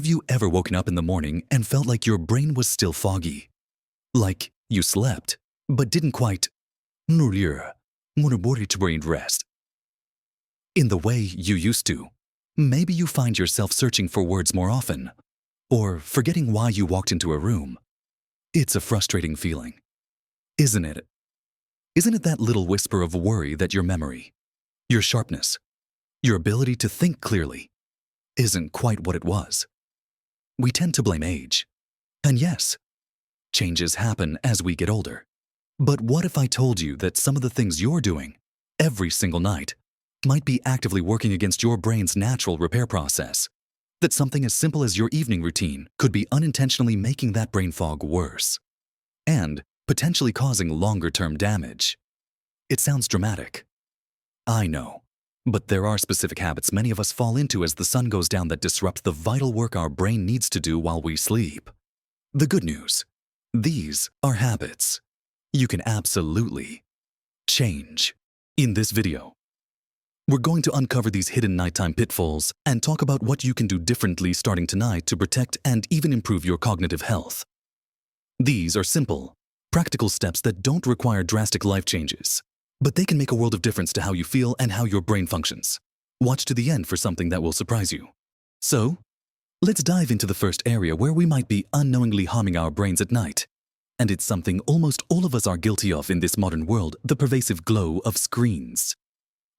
Have you ever woken up in the morning and felt like your brain was still foggy? Like you slept, but didn't quite brain rest in the way you used to? Maybe you find yourself searching for words more often, or forgetting why you walked into a room. It's a frustrating feeling, isn't it? Isn't it that little whisper of worry that your memory, your sharpness, your ability to think clearly isn't quite what it was? We tend to blame age. And yes, changes happen as we get older. But what if I told you that some of the things you're doing every single night might be actively working against your brain's natural repair process? That something as simple as your evening routine could be unintentionally making that brain fog worse and potentially causing longer-term damage. It sounds dramatic. I know. But there are specific habits many of us fall into as the sun goes down that disrupt the vital work our brain needs to do while we sleep. The good news: these are habits you can absolutely change. In this video, we're going to uncover these hidden nighttime pitfalls and talk about what you can do differently starting tonight to protect and even improve your cognitive health. These are simple, practical steps that don't require drastic life changes, but they can make a world of difference to how you feel and how your brain functions. Watch to the end for something that will surprise you. So, let's dive into the first area where we might be unknowingly harming our brains at night. And it's something almost all of us are guilty of in this modern world: the pervasive glow of screens.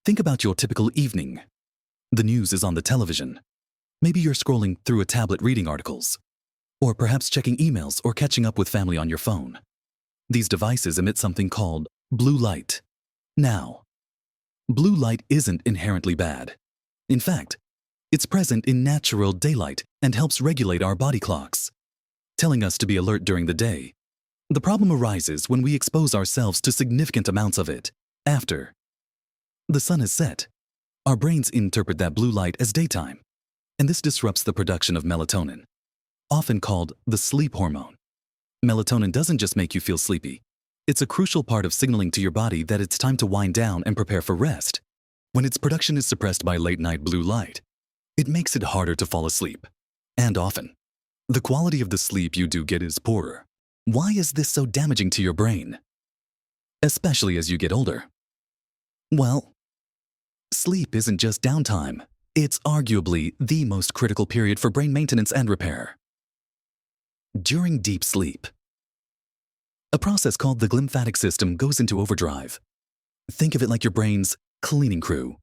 Think about your typical evening. The news is on the television. Maybe you're scrolling through a tablet reading articles, or perhaps checking emails or catching up with family on your phone. These devices emit something called blue light. Now, blue light isn't inherently bad. In fact, it's present in natural daylight and helps regulate our body clocks, telling us to be alert during the day. The problem arises when we expose ourselves to significant amounts of it after the sun has set. Our brains interpret that blue light as daytime, and this disrupts the production of melatonin, often called the sleep hormone. Melatonin doesn't just make you feel sleepy. It's a crucial part of signaling to your body that it's time to wind down and prepare for rest. When its production is suppressed by late-night blue light, it makes it harder to fall asleep. And often, the quality of the sleep you do get is poorer. Why is this so damaging to your brain, especially as you get older? Well, sleep isn't just downtime. It's arguably the most critical period for brain maintenance and repair. During deep sleep, a process called the glymphatic system goes into overdrive. Think of it like your brain's cleaning crew.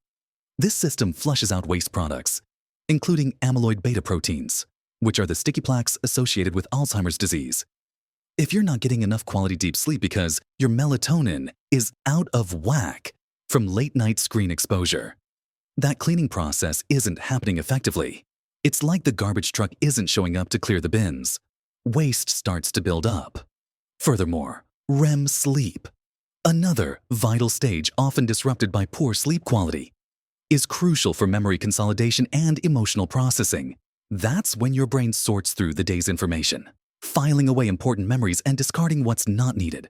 This system flushes out waste products, including amyloid beta proteins, which are the sticky plaques associated with Alzheimer's disease. If you're not getting enough quality deep sleep because your melatonin is out of whack from late-night screen exposure, that cleaning process isn't happening effectively. It's like the garbage truck isn't showing up to clear the bins. Waste starts to build up. Furthermore, REM sleep, another vital stage often disrupted by poor sleep quality, is crucial for memory consolidation and emotional processing. That's when your brain sorts through the day's information, filing away important memories and discarding what's not needed.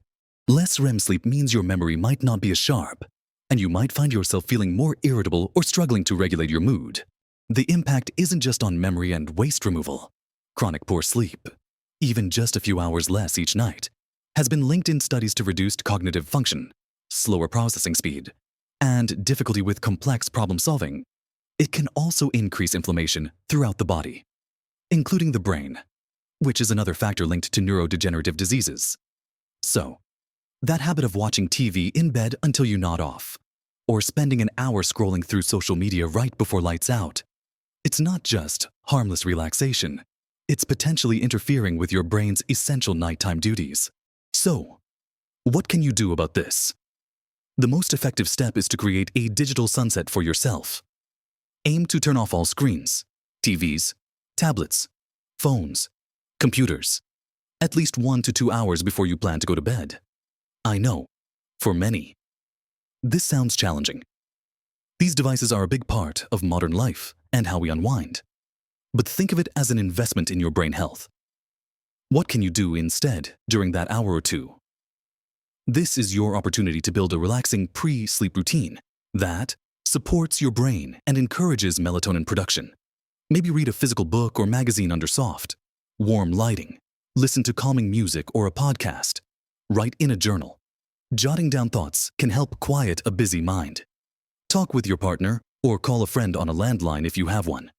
Less REM sleep means your memory might not be as sharp, and you might find yourself feeling more irritable or struggling to regulate your mood. The impact isn't just on memory and waste removal. Chronic poor sleep, even just a few hours less each night, has been linked in studies to reduced cognitive function, slower processing speed, and difficulty with complex problem solving. It can also increase inflammation throughout the body, including the brain, which is another factor linked to neurodegenerative diseases. So, that habit of watching TV in bed until you nod off, or spending an hour scrolling through social media right before lights out, it's not just harmless relaxation. It's potentially interfering with your brain's essential nighttime duties. So, what can you do about this? The most effective step is to create a digital sunset for yourself. Aim to turn off all screens, TVs, tablets, phones, computers, at least 1 to 2 hours before you plan to go to bed. I know, for many, this sounds challenging. These devices are a big part of modern life and how we unwind. But think of it as an investment in your brain health. What can you do instead during that hour or two? This is your opportunity to build a relaxing pre-sleep routine that supports your brain and encourages melatonin production. Maybe read a physical book or magazine under soft, warm lighting. Listen to calming music or a podcast. Write in a journal. Jotting down thoughts can help quiet a busy mind. Talk with your partner or call a friend on a landline if you have one.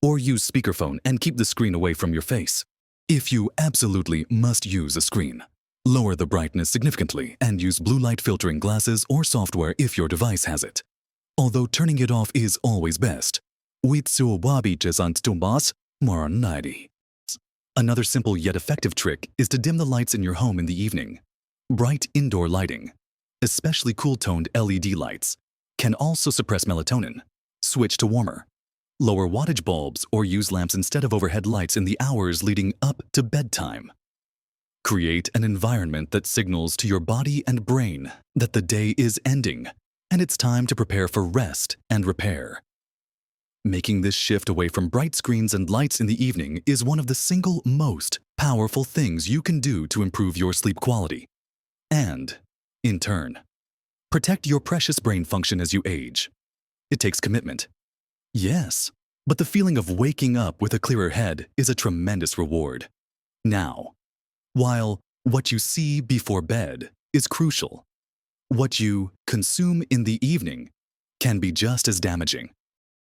Or use speakerphone and keep the screen away from your face. If you absolutely must use a screen, lower the brightness significantly and use blue light filtering glasses or software if your device has it. Although turning it off is always best. Another simple yet effective trick is to dim the lights in your home in the evening. Bright indoor lighting, especially cool-toned LED lights, can also suppress melatonin. Switch to warmer, lower wattage bulbs or use lamps instead of overhead lights in the hours leading up to bedtime. Create an environment that signals to your body and brain that the day is ending and it's time to prepare for rest and repair. Making this shift away from bright screens and lights in the evening is one of the single most powerful things you can do to improve your sleep quality. And, in turn, protect your precious brain function as you age. It takes commitment. Yes, but the feeling of waking up with a clearer head is a tremendous reward. Now, while what you see before bed is crucial, what you consume in the evening can be just as damaging.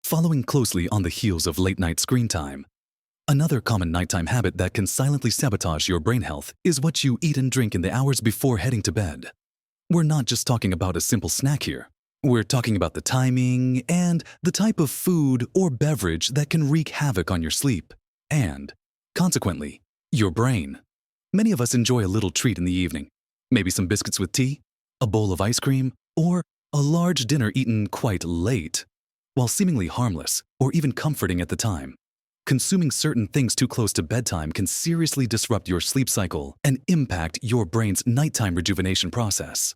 Following closely on the heels of late-night screen time, another common nighttime habit that can silently sabotage your brain health is what you eat and drink in the hours before heading to bed. We're not just talking about a simple snack here. We're talking about the timing and the type of food or beverage that can wreak havoc on your sleep and, consequently, your brain. Many of us enjoy a little treat in the evening, maybe some biscuits with tea, a bowl of ice cream, or a large dinner eaten quite late. While seemingly harmless or even comforting at the time, consuming certain things too close to bedtime can seriously disrupt your sleep cycle and impact your brain's nighttime rejuvenation process.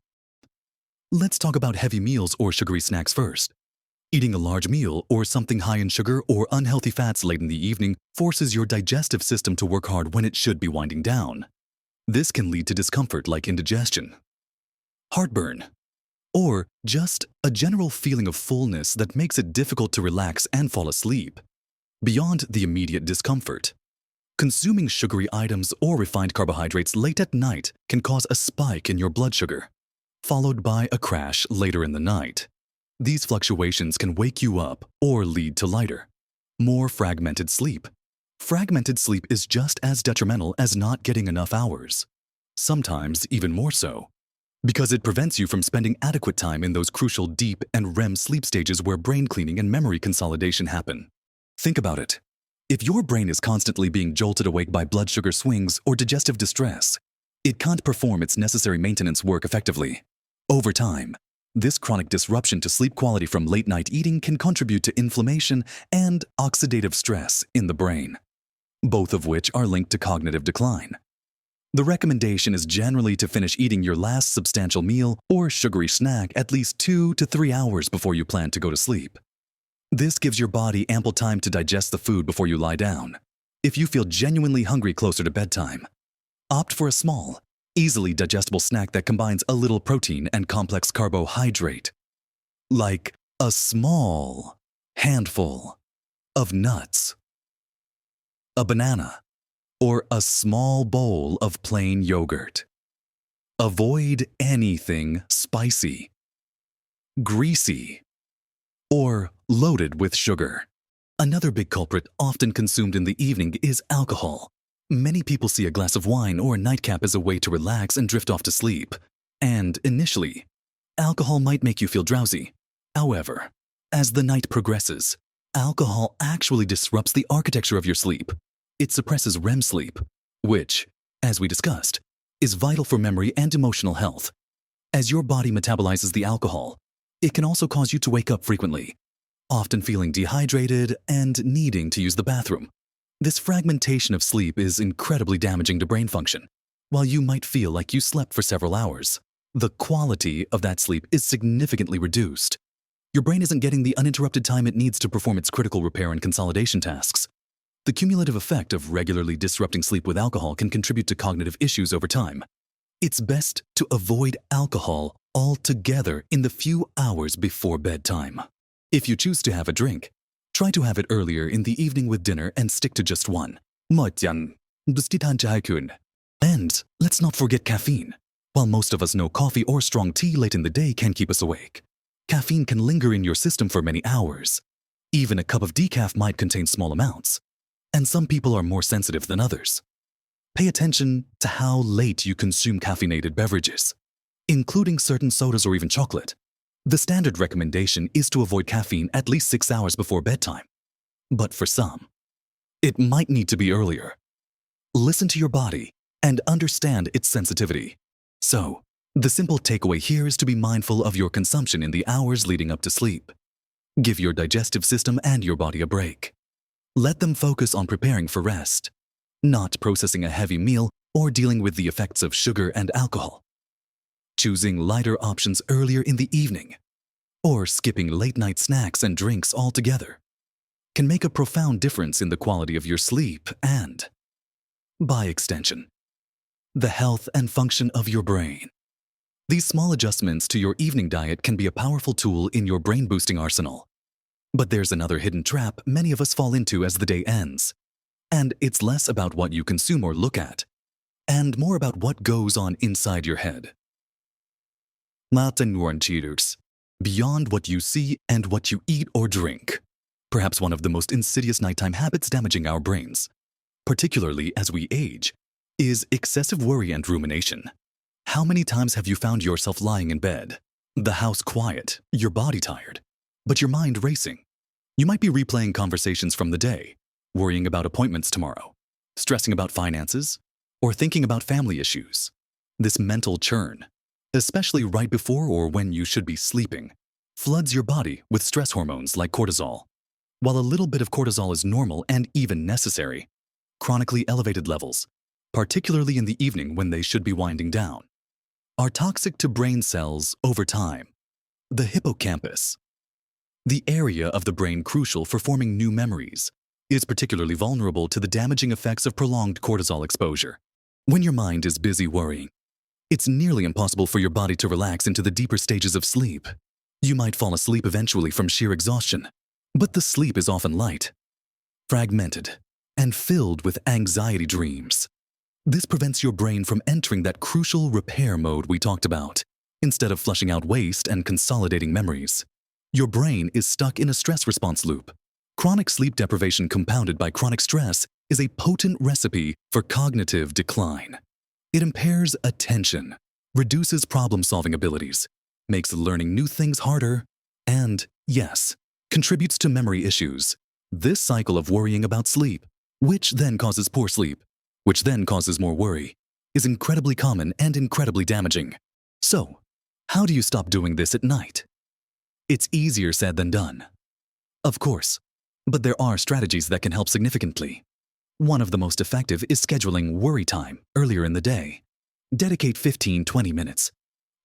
Let's talk about heavy meals or sugary snacks first. Eating a large meal or something high in sugar or unhealthy fats late in the evening forces your digestive system to work hard when it should be winding down. This can lead to discomfort like indigestion, heartburn, or just a general feeling of fullness that makes it difficult to relax and fall asleep. Beyond the immediate discomfort, consuming sugary items or refined carbohydrates late at night can cause a spike in your blood sugar, followed by a crash later in the night. These fluctuations can wake you up or lead to lighter, more fragmented sleep. Fragmented sleep is just as detrimental as not getting enough hours, sometimes even more so, because it prevents you from spending adequate time in those crucial deep and REM sleep stages where brain cleaning and memory consolidation happen. Think about it. If your brain is constantly being jolted awake by blood sugar swings or digestive distress, it can't perform its necessary maintenance work effectively. Over time, this chronic disruption to sleep quality from late-night eating can contribute to inflammation and oxidative stress in the brain, both of which are linked to cognitive decline. The recommendation is generally to finish eating your last substantial meal or sugary snack at least 2 to 3 hours before you plan to go to sleep. This gives your body ample time to digest the food before you lie down. If you feel genuinely hungry closer to bedtime, opt for a small, easily digestible snack that combines a little protein and complex carbohydrate, like a small handful of nuts, a banana, or a small bowl of plain yogurt. Avoid anything spicy, greasy, or loaded with sugar. Another big culprit often consumed in the evening is alcohol. Many people see a glass of wine or a nightcap as a way to relax and drift off to sleep. And initially, alcohol might make you feel drowsy. However, as the night progresses, alcohol actually disrupts the architecture of your sleep. It suppresses REM sleep, which, as we discussed, is vital for memory and emotional health. As your body metabolizes the alcohol, it can also cause you to wake up frequently, often feeling dehydrated and needing to use the bathroom. This fragmentation of sleep is incredibly damaging to brain function. While you might feel like you slept for several hours, the quality of that sleep is significantly reduced. Your brain isn't getting the uninterrupted time it needs to perform its critical repair and consolidation tasks. The cumulative effect of regularly disrupting sleep with alcohol can contribute to cognitive issues over time. It's best to avoid alcohol altogether in the few hours before bedtime. If you choose to have a drink, Try to have it earlier in the evening with dinner and stick to just one. หมดยัน And let's not forget caffeine. While most of us know coffee or strong tea late in the day can keep us awake, caffeine can linger in your system for many hours. Even a cup of decaf might contain small amounts, and some people are more sensitive than others. Pay attention to how late you consume caffeinated beverages, including certain sodas or even chocolate. The standard recommendation is to avoid caffeine at least 6 hours before bedtime. But for some, it might need to be earlier. Listen to your body and understand its sensitivity. So, the simple takeaway here is to be mindful of your consumption in the hours leading up to sleep. Give your digestive system and your body a break. Let them focus on preparing for rest, not processing a heavy meal or dealing with the effects of sugar and alcohol. Choosing lighter options earlier in the evening, or skipping late-night snacks and drinks altogether, can make a profound difference in the quality of your sleep and, by extension, the health and function of your brain. These small adjustments to your evening diet can be a powerful tool in your brain-boosting arsenal. But there's another hidden trap many of us fall into as the day ends. And it's less about what you consume or look at, and more about what goes on inside your head. Maten cheaters, beyond what you see and what you eat or drink. Perhaps one of the most insidious nighttime habits damaging our brains, particularly as we age, is excessive worry and rumination. How many times have you found yourself lying in bed, the house quiet, your body tired, but your mind racing? You might be replaying conversations from the day, worrying about appointments tomorrow, stressing about finances, or thinking about family issues. This mental churn, especially right before or when you should be sleeping, floods your body with stress hormones like cortisol. While a little bit of cortisol is normal and even necessary, chronically elevated levels, particularly in the evening when they should be winding down, are toxic to brain cells over time. The hippocampus, the area of the brain crucial for forming new memories, is particularly vulnerable to the damaging effects of prolonged cortisol exposure. When your mind is busy worrying, it's nearly impossible for your body to relax into the deeper stages of sleep. You might fall asleep eventually from sheer exhaustion, but the sleep is often light, fragmented, and filled with anxiety dreams. This prevents your brain from entering that crucial repair mode we talked about. Instead of flushing out waste and consolidating memories, your brain is stuck in a stress response loop. Chronic sleep deprivation compounded by chronic stress is a potent recipe for cognitive decline. It impairs attention, reduces problem-solving abilities, makes learning new things harder, and, yes, contributes to memory issues. This cycle of worrying about sleep, which then causes poor sleep, which then causes more worry, is incredibly common and incredibly damaging. So, how do you stop doing this at night? It's easier said than done. Of course, but there are strategies that can help significantly. One of the most effective is scheduling worry time earlier in the day. Dedicate 15-20 minutes,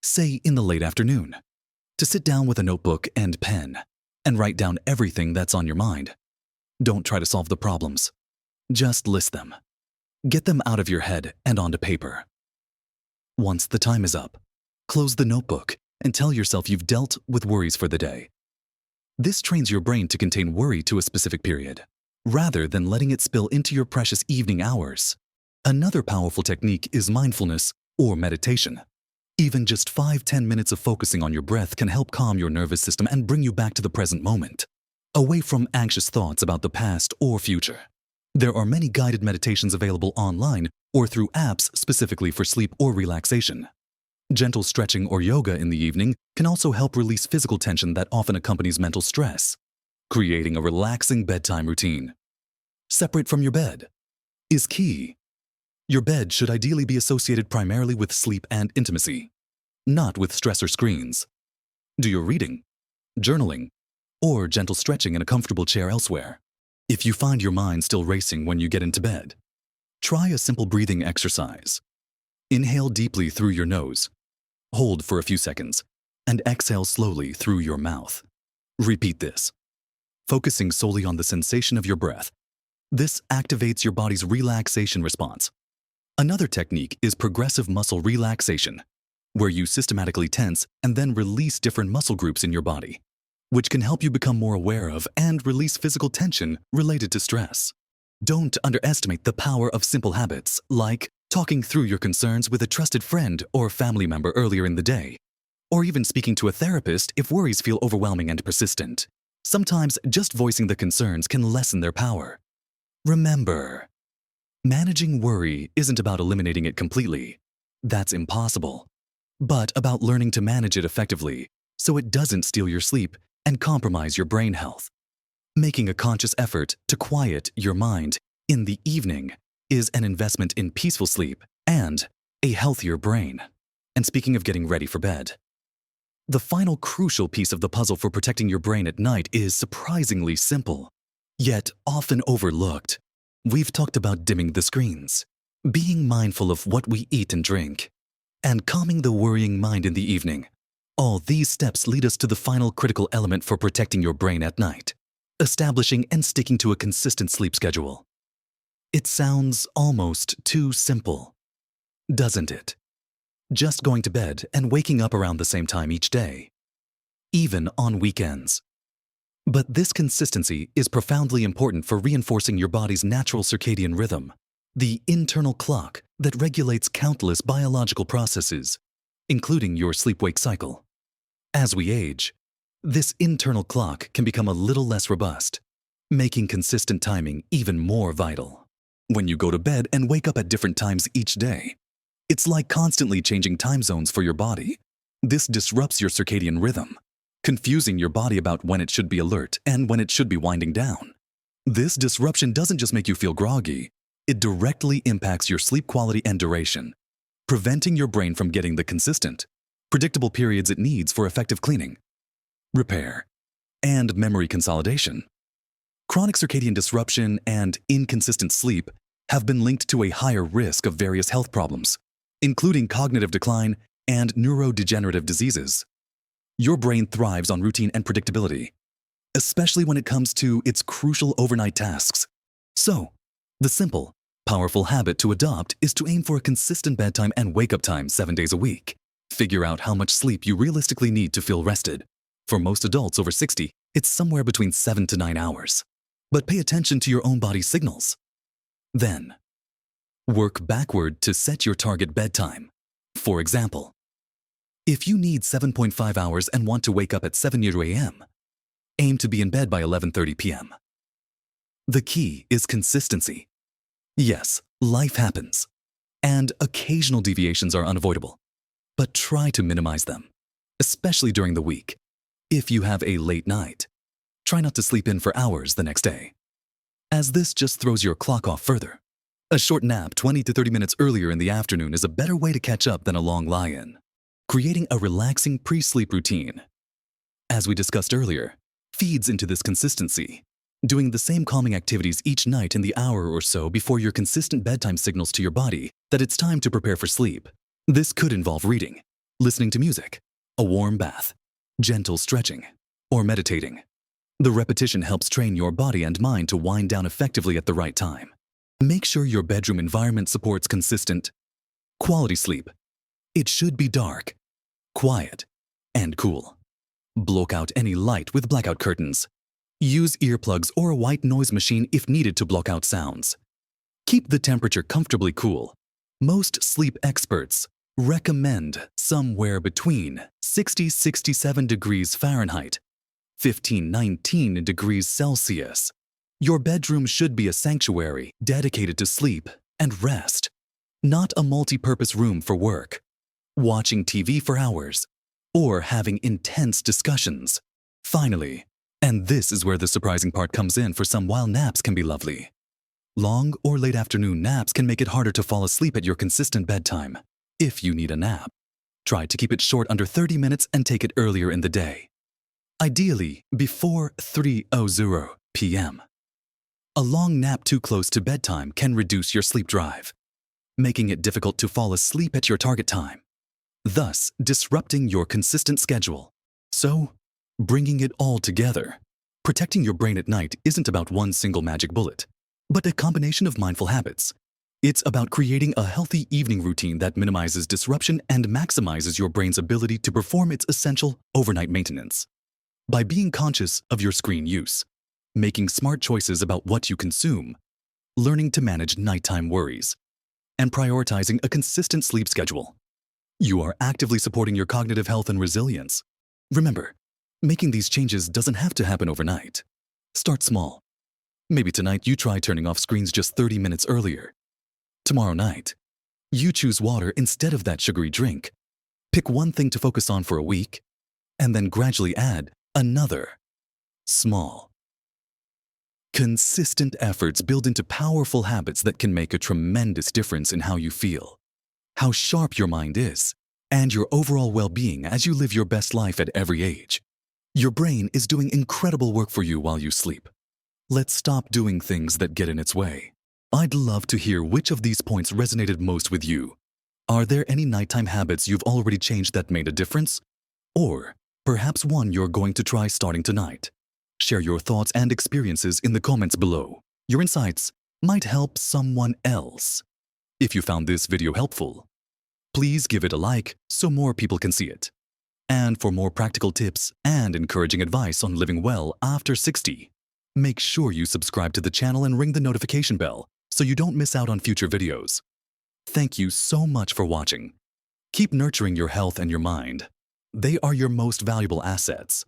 say in the late afternoon, to sit down with a notebook and pen and write down everything that's on your mind. Don't try to solve the problems. Just list them. Get them out of your head and onto paper. Once the time is up, close the notebook and tell yourself you've dealt with worries for the day. This trains your brain to contain worry to a specific period, rather than letting it spill into your precious evening hours. Another powerful technique is mindfulness or meditation. Even just 5-10 minutes of focusing on your breath can help calm your nervous system and bring you back to the present moment, away from anxious thoughts about the past or future. There are many guided meditations available online or through apps specifically for sleep or relaxation. Gentle stretching or yoga in the evening can also help release physical tension that often accompanies mental stress, creating a relaxing bedtime routine. Separate from your bed is key. Your bed should ideally be associated primarily with sleep and intimacy, not with stress or screens. Do your reading, journaling, or gentle stretching in a comfortable chair elsewhere. If you find your mind still racing when you get into bed, try a simple breathing exercise. Inhale deeply through your nose, hold for a few seconds, and exhale slowly through your mouth. Repeat this, focusing solely on the sensation of your breath. This activates your body's relaxation response. Another technique is progressive muscle relaxation, where you systematically tense and then release different muscle groups in your body. which can help you become more aware of and release physical tension related to stress. Don't underestimate the power of simple habits, like talking through your concerns with a trusted friend or family member earlier in the day, or even speaking to a therapist if worries feel overwhelming and persistent. Sometimes just voicing the concerns can lessen their power. Remember, managing worry isn't about eliminating it completely. That's impossible. But about learning to manage it effectively so it doesn't steal your sleep and compromise your brain health. Making a conscious effort to quiet your mind in the evening is an investment in peaceful sleep and a healthier brain. And speaking of getting ready for bed, the final crucial piece of the puzzle for protecting your brain at night is surprisingly simple, yet often overlooked. We've talked about dimming the screens, being mindful of what we eat and drink, and calming the worrying mind in the evening. All these steps lead us to the final critical element for protecting your brain at night: establishing and sticking to a consistent sleep schedule. It sounds almost too simple, doesn't it? Just going to bed and waking up around the same time each day, even on weekends. But this consistency is profoundly important for reinforcing your body's natural circadian rhythm, the internal clock that regulates countless biological processes, including your sleep-wake cycle. As we age, this internal clock can become a little less robust, making consistent timing even more vital. When you go to bed and wake up at different times each day, it's like constantly changing time zones for your body. This disrupts your circadian rhythm, confusing your body about when it should be alert and when it should be winding down. This disruption doesn't just make you feel groggy, it directly impacts your sleep quality and duration, preventing your brain from getting the consistent, predictable periods it needs for effective cleaning, repair, and memory consolidation. Chronic circadian disruption and inconsistent sleep have been linked to a higher risk of various health problems, including cognitive decline and neurodegenerative diseases. Your brain thrives on routine and predictability, especially when it comes to its crucial overnight tasks. So, the simple, powerful habit to adopt is to aim for a consistent bedtime and wake-up time 7 days a week. Figure out how much sleep you realistically need to feel rested. For most adults over 60, it's somewhere between 7 to 9 hours. But pay attention to your own body's signals. Then, work backward to set your target bedtime. For example, if you need 7.5 hours and want to wake up at 7 a.m., aim to be in bed by 11:30 p.m. The key is consistency. Yes, life happens, and occasional deviations are unavoidable, but try to minimize them, especially during the week. If you have a late night, try not to sleep in for hours the next day, as this just throws your clock off further. A short nap 20 to 30 minutes earlier in the afternoon is a better way to catch up than a long lie-in. Creating a relaxing pre-sleep routine, as we discussed earlier, feeds into this consistency. Doing the same calming activities each night in the hour or so before your consistent bedtime signals to your body that it's time to prepare for sleep. This could involve reading, listening to music, a warm bath, gentle stretching, or meditating. The repetition helps train your body and mind to wind down effectively at the right time. Make sure your bedroom environment supports consistent, quality sleep. It should be dark, quiet, and cool. Block out any light with blackout curtains. Use earplugs or a white noise machine if needed to block out sounds. Keep the temperature comfortably cool. Most sleep experts recommend somewhere between 60-67 degrees Fahrenheit, 15-19 degrees Celsius. Your bedroom should be a sanctuary dedicated to sleep and rest, not a multi-purpose room for work, watching TV for hours, or having intense discussions. Finally, and this is where the surprising part comes in for some, while naps can be lovely, long or late afternoon naps can make it harder to fall asleep at your consistent bedtime. If you need a nap, try to keep it short, under 30 minutes, and take it earlier in the day. Ideally, before 3:00 p.m. A long nap too close to bedtime can reduce your sleep drive, making it difficult to fall asleep at your target time, thus disrupting your consistent schedule. So, bringing it all together, protecting your brain at night isn't about one single magic bullet, but a combination of mindful habits. It's about creating a healthy evening routine that minimizes disruption and maximizes your brain's ability to perform its essential overnight maintenance. By being conscious of your screen use, making smart choices about what you consume, learning to manage nighttime worries, and prioritizing a consistent sleep schedule, you are actively supporting your cognitive health and resilience. Remember, making these changes doesn't have to happen overnight. Start small. Maybe tonight you try turning off screens just 30 minutes earlier. Tomorrow night, you choose water instead of that sugary drink. Pick one thing to focus on for a week, and then gradually add another. Small, consistent efforts build into powerful habits that can make a tremendous difference in how you feel, how sharp your mind is, and your overall well-being as you live your best life at every age. Your brain is doing incredible work for you while you sleep. Let's stop doing things that get in its way. I'd love to hear which of these points resonated most with you. Are there any nighttime habits you've already changed that made a difference? Or perhaps one you're going to try starting tonight? Share your thoughts and experiences in the comments below. Your insights might help someone else. If you found this video helpful, please give it a like so more people can see it. And for more practical tips and encouraging advice on living well after 60, make sure you subscribe to the channel and ring the notification bell so you don't miss out on future videos. Thank you so much for watching. Keep nurturing your health and your mind. They are your most valuable assets.